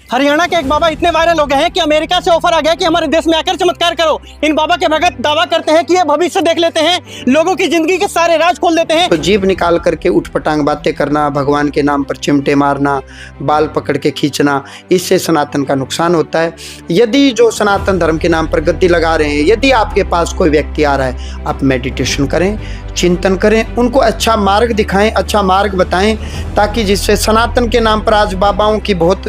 हरियाणा के एक बाबा इतने वायरल हो गए हैं कि अमेरिका से ऑफर आ गया कि हमारे देश में आकर चमत्कार करो। इन बाबा के भगत दावा करते हैं कि ये भविष्य देख लेते हैं, लोगों की जिंदगी के सारे राज खोल देते हैं। तो जीभ निकाल करके उठपटांग बातें करना, भगवान के नाम पर चिमटे मारना, बाल पकड़ के खींचना, इससे सनातन का नुकसान होता है। यदि जो सनातन धर्म के नाम पर गद्दी लगा रहे हैं, यदि आपके पास कोई व्यक्ति आ रहा है, आप मेडिटेशन करें, चिंतन करें, उनको अच्छा मार्ग दिखाएं, अच्छा मार्ग बताएं, ताकि जिससे सनातन के नाम पर आज बाबाओं की बहुत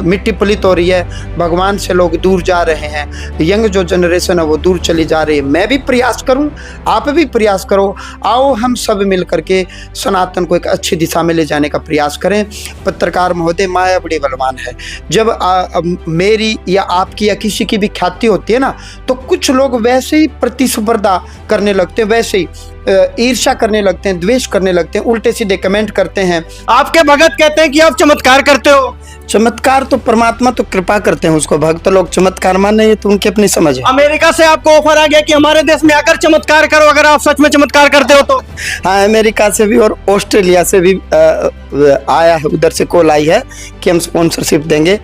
मिट्टी पलित हो रही है, भगवान से लोग दूर जा रहे हैं, यंग जो जनरेशन है वो दूर चली जा रही है। मैं भी प्रयास करूं, आप भी प्रयास करो, आओ हम सब मिल करके सनातन को एक अच्छी दिशा में ले जाने का प्रयास करें। पत्रकार महोदय, माया बड़ी बलवान है। जब मेरी या आपकी या किसी की भी ख्याति होती है ना, तो कुछ लोग वैसे ही प्रतिस्पर्धा करने लगते हैं, वैसे ही ईर्ष्या करने लगते हैं, द्वेष करने लगते हैं, उल्टे सीधे कमेंट करते हैं। आपके भगत कहते हैं कि आप चमत्कार करते हो। चमत्कार तो परमात्मा तो कृपा करते हैं उसको, भक्त लोग चमत्कार माने, ये तो उनकी अपनी समझ है। अमेरिका से आपको ऑफर आ गया कि हमारे देश में आकर चमत्कार करो, अगर आप सच में चमत्कार करते हो तो। हाँ, अमेरिका से भी और ऑस्ट्रेलिया से भी आया है, उधर से कॉल आई है कि हम स्पॉन्सरशिप देंगे,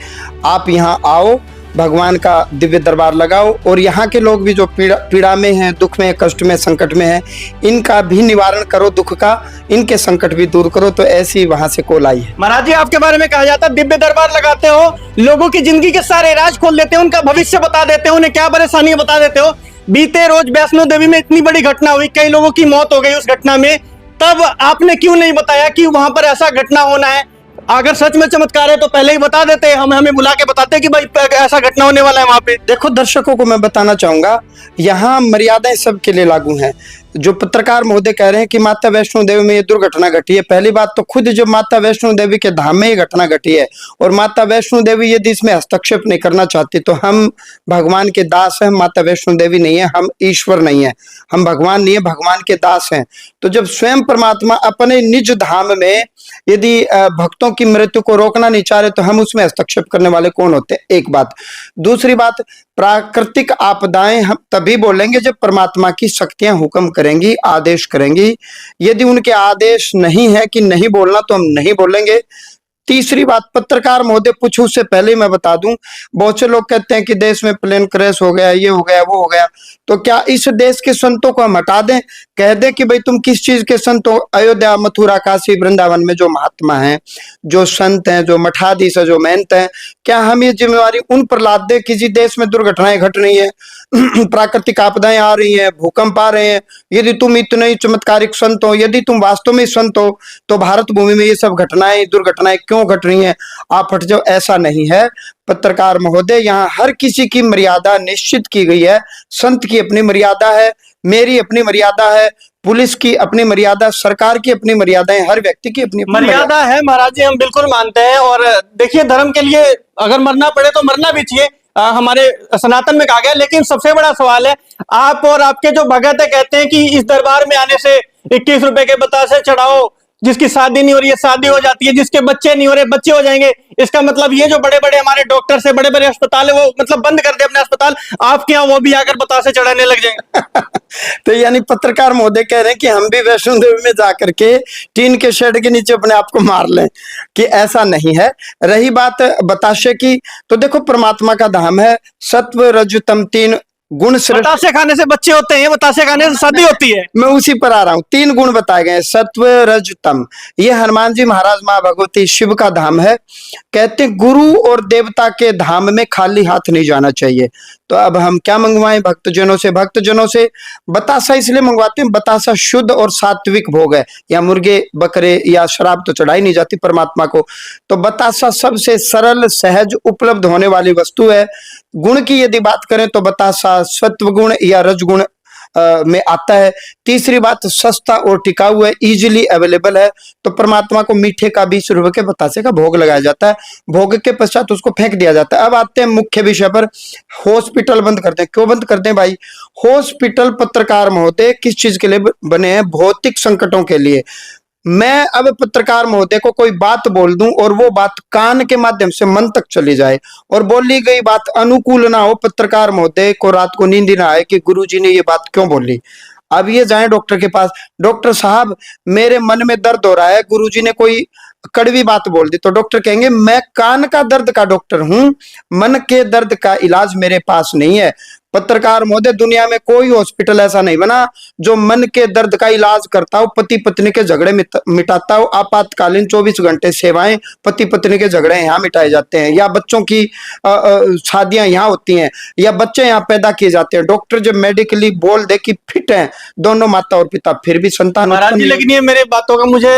आप यहाँ आओ, भगवान का दिव्य दरबार लगाओ, और यहाँ के लोग भी जो पीड़ा में हैं, दुख में, कष्ट में, संकट में हैं, इनका भी निवारण करो, दुख का, इनके संकट भी दूर करो। तो ऐसी वहां से कॉल आई है। महाराज जी, आपके बारे में कहा जाता है दिव्य दरबार लगाते हो, लोगों की जिंदगी के सारे राज खोल देते हो, उनका भविष्य बता देते हो, उन्हें क्या परेशानी बता देते हो। बीते रोज वैष्णो देवी में इतनी बड़ी घटना हुई, कई लोगों की मौत हो गई उस घटना में, तब आपने क्यों नहीं बताया कि वहां पर ऐसा घटना होना है? अगर सच में चमत्कार है तो पहले ही बता देते, हमें बुला के बताते कि भाई ऐसा घटना होने वाला है वहां पे। देखो, दर्शकों को मैं बताना चाहूंगा, यहाँ मर्यादाएं सबके लिए लागू हैं। जो पत्रकार महोदय कह रहे हैं कि माता वैष्णो देवी में ये दुर्घटना घटी है, पहली बात तो खुद जो माता वैष्णो देवी के धाम में ये घटना घटी है, और माता वैष्णो देवी यदि इसमें हस्तक्षेप नहीं करना चाहती तो हम भगवान के दास हैं, माता वैष्णो देवी नहीं है, हम ईश्वर नहीं है, हम भगवान नहीं है, भगवान के दास हैं। तो जब स्वयं परमात्मा अपने निज धाम में यदि भक्तों की मृत्यु को रोकना नहीं चाह रहे तो हम उसमें हस्तक्षेप करने वाले कौन होते हैं? एक बात। दूसरी बात, प्राकृतिक आपदाएं हम तभी बोलेंगे जब परमात्मा की शक्तियां हुक्म करेंगी, आदेश करेंगी। यदि उनके आदेश नहीं है कि नहीं बोलना तो हम नहीं बोलेंगे। तीसरी बात, पत्रकार महोदय पूछूं उससे पहले मैं बता दूं, बहुत से लोग कहते हैं कि देश में प्लेन क्रैश हो गया, ये हो गया, वो हो गया, तो क्या इस देश के संतों को हम हटा दें, कह दें कि भाई तुम किस चीज के संत हो? अयोध्या, मथुरा, काशी, वृंदावन में जो महात्मा हैं, जो संत हैं, जो मठाधीश है, जो महंत हैं, क्या हम ये जिम्मेवारी उन पर लाद दें? किसी देश में दुर्घटनाएं घट रही है, प्राकृतिक आपदाएं आ रही हैं, भूकंप आ रहे हैं, यदि तुम इतने ही चमत्कारिक संत हो, यदि तुम वास्तव में संत हो, तो भारत भूमि में ये सब घटनाएं, दुर्घटनाएं क्यों घट रही हैं? आप हट जाओ। ऐसा नहीं है पत्रकार महोदय, यहाँ हर किसी की मर्यादा निश्चित की गई है। संत की अपनी मर्यादा है, मेरी अपनी मर्यादा है, पुलिस की अपनी मर्यादा, सरकार की अपनी मर्यादाएं, हर व्यक्ति की अपनी मर्यादा है। महाराज जी, हम बिल्कुल मानते हैं, और देखिए, धर्म के लिए अगर मरना पड़े तो मरना भी चाहिए, हमारे सनातन में कहा गया। लेकिन सबसे बड़ा सवाल है, आप और आपके जो भगत है कहते हैं कि इस दरबार में आने से 21 रुपए के बतासे चढ़ाओ, जिसकी शादी नहीं हो रही है शादी हो जाती है, जिसके बच्चे नहीं हो रहे बच्चे हो जाएंगे। इसका मतलब ये जो बड़े बड़े हमारे डॉक्टर से बड़े बड़े अस्पताल है वो मतलब बंद कर दे अपने अस्पताल, आपके यहाँ वो भी आकर बतासे चढ़ाने लग जाएंगे। तो यानी पत्रकार महोदय कह रहे हैं कि हम भी वैष्णो देवी में जाकर के टीन के शेड के नीचे अपने आप को मार लें, कि ऐसा नहीं है। रही बात बताशे की, तो देखो परमात्मा का धाम है, सत्व रजतम तीन गुण। बतासे खाने से बच्चे होते हैं, बतासे खाने से शादी होती है। मैं उसी पर आ रहा हूं। 3 गुण बताए गए, सत्व रज तम। ये हनुमान जी महाराज, मां भगवती, शिव का धाम है। कहते गुरु और देवता के धाम में खाली हाथ नहीं जाना चाहिए। तो अब हम क्या मंगवाएं भक्तजनों से? भक्तजनों से बतासा इसलिए मंगवाते हैं, बतासा शुद्ध और सात्विक भोग है, या मुर्गे बकरे या शराब तो चढ़ाई नहीं जाती परमात्मा को। तो बतासा सबसे सरल, सहज उपलब्ध होने वाली वस्तु है। गुण की यदि बात करें तो बतासा सत्व गुण या रजगुण में आता है। तीसरी बात, सस्ता और टिकाऊ है, इजीली अवेलेबल है। तो परमात्मा को मीठे का 20 रुपए के बतासे का भोग लगाया जाता है, भोग के पश्चात उसको फेंक दिया जाता है। अब आते हैं मुख्य विषय पर। हॉस्पिटल बंद करते हैं, क्यों बंद करते हैं भाई? हॉस्पिटल पत्रकार महोदय किस चीज के लिए बने हैं? भौतिक संकटों के लिए। मैं अब पत्रकार महोदय को कोई बात बोल दूं और वो बात कान के माध्यम से मन तक चली जाए, और बोली गई बात अनुकूल ना हो, पत्रकार महोदय को रात को नींद ना आए कि गुरुजी ने ये बात क्यों बोली। अब ये जाए डॉक्टर के पास, डॉक्टर साहब मेरे मन में दर्द हो रहा है, गुरुजी ने कोई कड़वी बात बोल दी तो डॉक्टर कहेंगे मैं कान का दर्द का डॉक्टर हूं, मन के दर्द का इलाज मेरे पास नहीं है। पत्रकार महोदय, दुनिया में कोई हॉस्पिटल ऐसा नहीं बना जो मन के दर्द का इलाज करता हो, पति पत्नी के झगड़े मिटाता हो। आपातकालीन 24 घंटे सेवाएं, पति पत्नी के झगड़े यहाँ मिटाए जाते हैं, या बच्चों की शादियां यहाँ होती हैं, या बच्चे यहाँ पैदा किए जाते हैं। डॉक्टर जब मेडिकली बोल दे कि फिट हैं दोनों माता और पिता, फिर भी संतान महाराज जी, लेकिन ये मेरे बातों का मुझे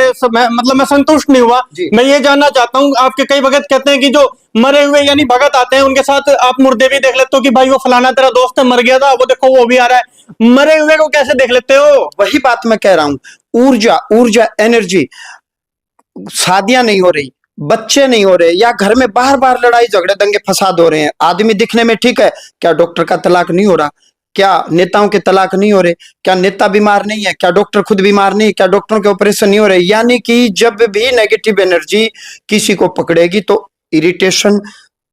मैं संतुष्ट नहीं हुआ। मैं ये जानना चाहता हूँ, आपके कई भगत कहते हैं कि जो मरे हुए यानी भगत आते हैं उनके साथ आप मुर्दे भी देख लेते हो कि भाई वो फलाना तेरा दोस्त है, मर गया था, वो देखो वो भी आ रहा है। मरे हुए को कैसे देख लेते हो? वही बात मैं कह रहा हूँ, ऊर्जा एनर्जी। शादियां नहीं हो रही, बच्चे नहीं हो रहे, या घर में बार बार लड़ाई झगड़े दंगे फसाद हो रहे हैं। आदमी दिखने में ठीक है, क्या डॉक्टर का तलाक नहीं हो रहा? क्या नेताओं के तलाक नहीं हो रहे? क्या नेता बीमार नहीं है? क्या डॉक्टर खुद बीमार नहीं? क्या डॉक्टरों के ऑपरेशन नहीं हो रहे? यानी कि जब भी नेगेटिव एनर्जी किसी को पकड़ेगी तो इरिटेशन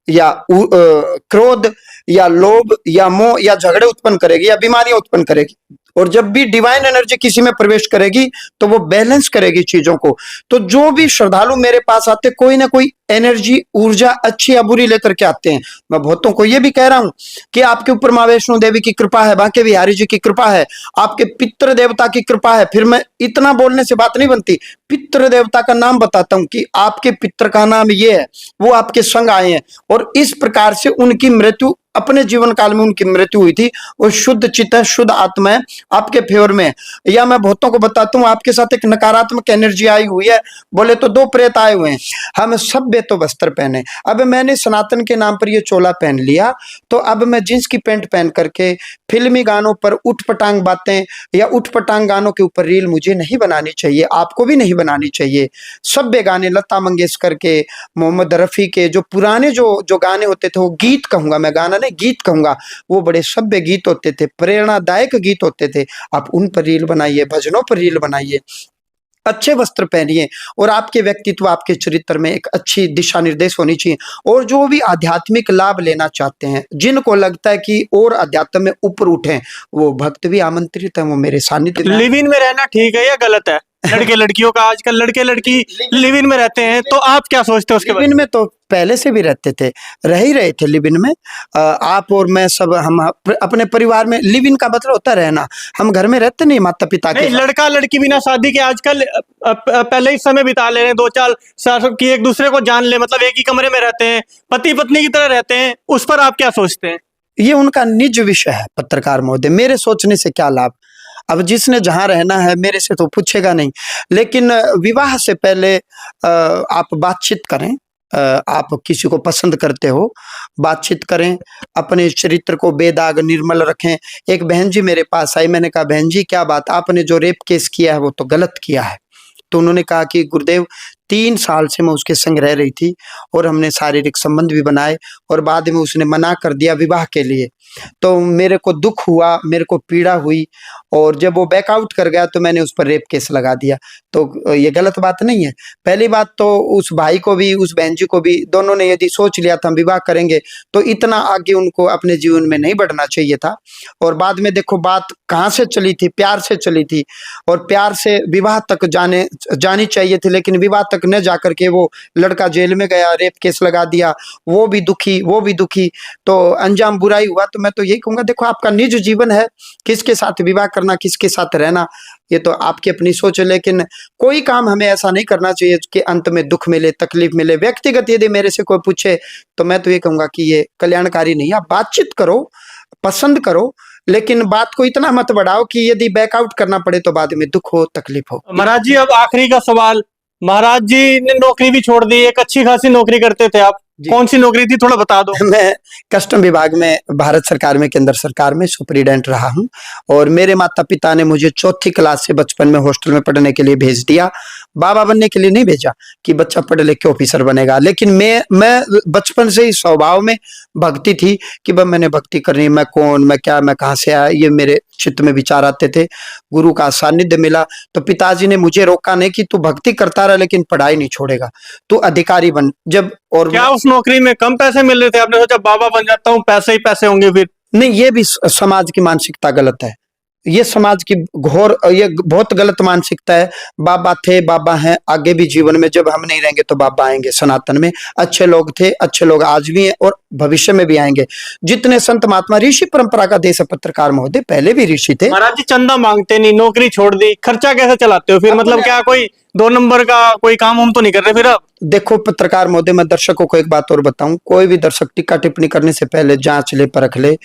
या क्रोध या लोभ या मोह या झगड़े उत्पन्न करेगी या बीमारियां उत्पन्न करेगी। और जब भी डिवाइन एनर्जी किसी में प्रवेश करेगी तो वो बैलेंस करेगी चीजों को। तो जो भी श्रद्धालु मेरे पास आते, कोई ना कोई एनर्जी, ऊर्जा अच्छी या बुरी लेकर के आते हैं। मैं बहुतों को ये भी कह रहा हूं कि आपके ऊपर मां वैष्णो देवी की कृपा है, बांके बिहारी जी की कृपा है, आपके पितृ देवता की कृपा है। फिर मैं इतना बोलने से बात नहीं बनती, पितृ देवता का नाम बताता हूं कि आपके पितृ का नाम ये है, वो आपके संग आए हैं और इस प्रकार से उनकी मृत्यु, अपने जीवन काल में उनकी मृत्यु हुई थी, वो शुद्ध चित्त है, शुद्ध आत्मा है, आपके फेवर में। या मैं बहुतों को बताता हूँ, आपके साथ एक नकारात्मक एनर्जी आई हुई है, बोले तो 2 प्रेत आए हुए हैं, हम सभ्य तो वस्त्र पहने। अब मैंने सनातन के नाम पर ये चोला पहन लिया, तो अब मैं जींस की पैंट पहन करके फिल्मी गानों पर उठपटांग बातें या उठपटांग गानों के ऊपर रील मुझे नहीं बनानी चाहिए, आपको भी नहीं बनानी चाहिए। सभ्य गाने, लता मंगेशकर के, मोहम्मद रफी के, जो पुराने जो गाने होते थे, वो गीत कहूंगा मैं, गाना नहीं गीत कहूंगा, वो बड़े सभ्य गीत होते थे, प्रेरणादायक गीत होते थे। आप उन पर रील बनाइए, भजनों पर रील बनाइए, अच्छे वस्त्र पहनिए और आपके व्यक्तित्व, आपके चरित्र में एक अच्छी दिशा निर्देश होनी चाहिए। और जो भी आध्यात्मिक लाभ लेना चाहते हैं, जिनको लगता है कि और अध्यात्म में ऊपर उठें, वो भक्त भी आमंत्रित है, वो मेरे सानिध्य में। लिव इन में रहना ठीक है या गलत है? लड़के लड़कियों का, आजकल लड़के लड़की लिव इन में रहते हैं, तो आप क्या सोचते हो उसके बारे में? लिव इन में तो पहले से भी रहते थे, रह ही रहे थे लिव इन में। आप और मैं सब, हम अपने परिवार में, लिव इन का मतलब होता है रहना। हम घर में रहते नहीं माता पिता के साथ। लड़का लड़की बिना शादी के आजकल पहले ही समय बिता ले रहे हैं, 2-4 साल की, एक दूसरे को जान ले, मतलब एक ही कमरे में रहते हैं, पति पत्नी की तरह रहते हैं। उस पर आप क्या सोचते हैं? ये उनका निज विषय है पत्रकार महोदय, मेरे सोचने से क्या लाभ। अब जिसने जहां रहना है मेरे से तो पूछेगा नहीं, लेकिन विवाह से पहले आप बातचीत करें। आप किसी को पसंद करते हो, बातचीत करें, अपने चरित्र को बेदाग निर्मल रखें। एक बहन जी मेरे पास आई, मैंने कहा बहन जी क्या बात, आपने जो रेप केस किया है वो तो गलत किया है। तो उन्होंने कहा कि गुरुदेव 3 साल से मैं उसके संग रह रही थी और हमने शारीरिक संबंध भी बनाए और बाद में उसने मना कर दिया विवाह के लिए। तो मेरे को दुख हुआ, मेरे को पीड़ा हुई और जब वो बैकआउट कर गया तो मैंने उस पर रेप केस लगा दिया। तो ये गलत बात नहीं है। पहली बात तो उस भाई को भी, उस बहन जी को भी, दोनों ने यदि सोच लिया था हम विवाह करेंगे तो इतना आगे उनको अपने जीवन में नहीं बढ़ना चाहिए था। और बाद में देखो बात कहाँ से चली थी, प्यार से चली थी और प्यार से विवाह तक जानी चाहिए थी, लेकिन विवाह तक न जाकर के वो लड़का जेल में गया, रेप केस लगा दिया, वो भी दुखी, तो अंजाम बुराई हुआ। तो मैं तो यही कहूंगा, देखो आपका निज जीवन है, किसके साथ विवाह करना, किसके साथ रहना, ये तो आपकी अपनी सोच है, लेकिन कोई काम हमें ऐसा नहीं करना चाहिए कि अंत में दुख मिले, तकलीफ मिले। व्यक्तिगत यदि मेरे से कोई पूछे तो मैं तो ये कहूंगा कि ये कल्याणकारी नहीं है। आप बातचीत करो, पसंद करो, लेकिन बात को इतना मत बढ़ाओ कि यदि बैकआउट करना पड़े तो बाद में दुख हो, तकलीफ हो। महाराज जी, अब आखिरी का सवाल, महाराज जी ने नौकरी भी छोड़ दी, एक अच्छी खासी नौकरी करते थे आप, कौन सी नौकरी थी थोड़ा बता दो? मैं कस्टम विभाग में, भारत सरकार में, केंद्र सरकार में सुपरिटेंडेंट रहा हूं और मेरे माता पिता ने मुझे 4th क्लास से बचपन में हॉस्टल में पढ़ने के लिए भेज दिया। बाबा बनने के लिए नहीं भेजा कि बच्चा पढ़ लिख के ऑफिसर बनेगा, लेकिन मैं बचपन से ही स्वभाव में भक्ति थी कि बस मैंने भक्ति करनी, मैं कौन, मैं क्या, मैं कहाँ से आया, ये मेरे चित्त में विचार आते थे। गुरु का सानिध्य मिला तो पिताजी ने मुझे रोका नहीं कि तू भक्ति करता रहा लेकिन पढ़ाई नहीं छोड़ेगा, तू अधिकारी बन। जब और क्या उस नौकरी में कम पैसे मिल रहे थे? आपने सोचा बाबा बन जाता हूँ, पैसे ही पैसे होंगे फिर? नहीं, ये भी समाज की मानसिकता गलत है। ये समाज की घोर, ये बहुत गलत मानसिकता है। बाबा थे, बाबा हैं, आगे भी जीवन में जब हम नहीं रहेंगे तो बाबा आएंगे। सनातन में अच्छे लोग थे, अच्छे लोग आज भी हैं और भविष्य में भी आएंगे। जितने संत महात्मा, ऋषि परंपरा का देश है पत्रकार महोदय, पहले भी ऋषि थे। महाराज जी चंदा मांगते नहीं, नौकरी छोड़ दी, खर्चा कैसे चलाते हो फिर? मतलब क्या कोई 2 नंबर का कोई काम हम तो नहीं कर रहे फिर आप? देखो पत्रकार महोदय, मैं दर्शकों को एक बात और बताऊं, कोई भी दर्शक टीका टिप्पणी करने से पहले जांच ले, परख ले।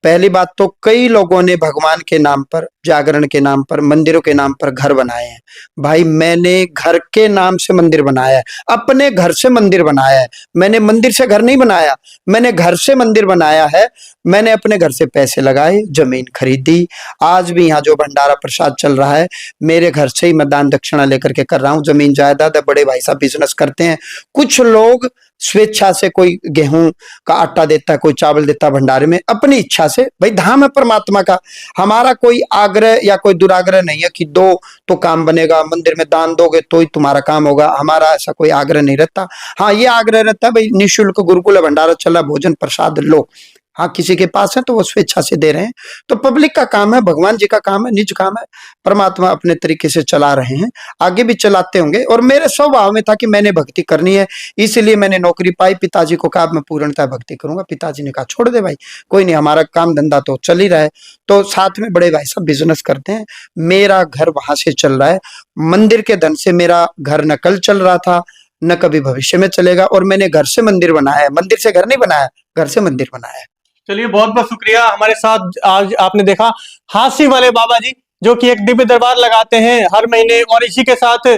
पहली बात तो कई लोगों ने भगवान के नाम पर, जागरण के नाम पर, मंदिरों के नाम पर घर बनाए हैं। भाई मैंने घर के नाम से मंदिर बनाया है, अपने घर से मंदिर बनाया है। मैंने मंदिर से घर नहीं बनाया, मैंने घर से मंदिर बनाया है। मैंने अपने घर से पैसे लगाए, जमीन खरीदी। आज भी यहाँ जो भंडारा प्रसाद चल रहा है, मेरे घर से ही मैं दान दक्षिणा लेकर के कर रहा हूँ। जमीन जायदाद है, बड़े भाई साहब बिजनेस करते हैं। कुछ लोग स्वेच्छा से, कोई गेहूं का आटा देता है, कोई चावल देता है भंडारे में, अपनी इच्छा से। भाई धाम है परमात्मा का, हमारा कोई आग्रह या कोई दुराग्रह नहीं है कि दो तो काम बनेगा, मंदिर में दान दोगे तो ही तुम्हारा काम होगा। हमारा ऐसा कोई आग्रह नहीं रहता। हाँ ये आग्रह रहता है भाई, निःशुल्क गुरुकुल भंडारा चला, भोजन प्रसाद लो। हाँ किसी के पास है तो वो स्वेच्छा से दे रहे हैं। तो पब्लिक का काम है, भगवान जी का काम है, निज काम है। परमात्मा अपने तरीके से चला रहे हैं, आगे भी चलाते होंगे। और मेरे स्वभाव में था कि मैंने भक्ति करनी है, इसलिए मैंने नौकरी पाई। पिताजी को कहा मैं पूर्णतः भक्ति करूंगा। पिताजी ने कहा छोड़ दे भाई, कोई नहीं, हमारा काम धंधा तो चल ही रहा है। तो साथ में बड़े भाई साहब बिजनेस करते हैं। मेरा घर वहां से चल रहा है, मंदिर के धन से मेरा घर न कल चल रहा था, न कभी भविष्य में चलेगा। और मैंने घर से मंदिर बनाया है, मंदिर से घर नहीं बनाया, घर से मंदिर बनाया है। चलिए बहुत बहुत शुक्रिया। हमारे साथ आज आपने देखा हास्य वाले बाबा जी, जो कि एक दिव्य दरबार लगाते हैं हर महीने, और इसी के साथ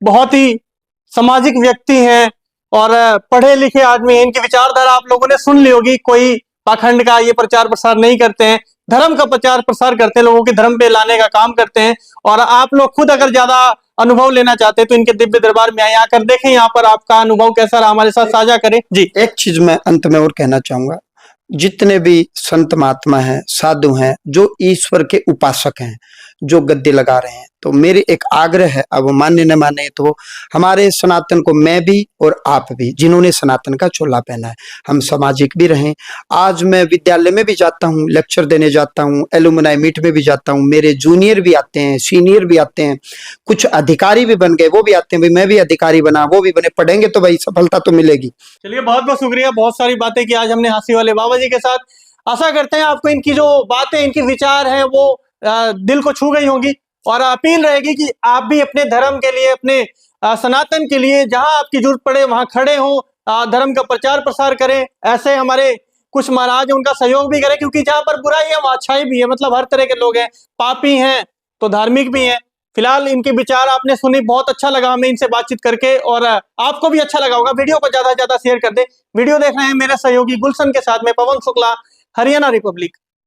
बहुत ही सामाजिक व्यक्ति हैं और पढ़े लिखे आदमी हैं। इनकी विचारधारा आप लोगों ने सुन ली होगी। कोई पाखंड का ये प्रचार प्रसार नहीं करते हैं, धर्म का प्रचार प्रसार करते हैं, लोगों के धर्म पे लाने का काम करते हैं। और आप लोग खुद अगर ज्यादा अनुभव लेना चाहते हैं तो इनके दिव्य दरबार में आए, आकर देखें यहाँ पर आपका अनुभव कैसा रहा, हमारे साथ साझा करें जी। एक चीज मैं अंत में और कहना चाहूंगा, जितने भी संत महात्मा हैं, साधु हैं, जो ईश्वर के उपासक हैं, जो गद्दे लगा रहे हैं, तो मेरी एक आग्रह है, अब मान्य न माने तो हमारे सनातन को, मैं भी और आप भी जिन्होंने सनातन का चोला पहना है, हम सामाजिक भी रहें। आज मैं विद्यालय में भी जाता हूँ, लेक्चर देने जाता हूँ, एलुमनाई मीट में भी जाता हूँ, मेरे जूनियर भी आते हैं, सीनियर भी आते हैं, कुछ अधिकारी भी बन गए वो भी आते हैं। भाई मैं भी अधिकारी बना, वो भी बने, पढ़ेंगे तो भाई सफलता तो मिलेगी। चलिए बहुत बहुत शुक्रिया। बहुत सारी बातें की आज हमने हास्य वाले बाबा जी के साथ। आशा करते हैं आपको इनकी जो बातें, इनके विचार हैं वो दिल को छू गई होंगी। और अपील रहेगी कि आप भी अपने धर्म के लिए, अपने सनातन के लिए जहां आपकी जरूरत पड़े वहां खड़े हों, धर्म का प्रचार प्रसार करें। ऐसे हमारे कुछ महाराज हैं, उनका सहयोग भी करें, क्योंकि जहां पर बुराई है वहां अच्छाई भी है। मतलब हर तरह के लोग हैं, पापी हैं तो धार्मिक भी हैं। फिलहाल इनके विचार आपने सुनी, बहुत अच्छा लगा हमें इनसे बातचीत करके, और आपको भी अच्छा लगा होगा। वीडियो को ज्यादा से ज्यादा शेयर कर दे। वीडियो देख रहे हैं मेरे सहयोगी गुलशन के साथ में, पवन शुक्ला, हरियाणा रिपब्लिक।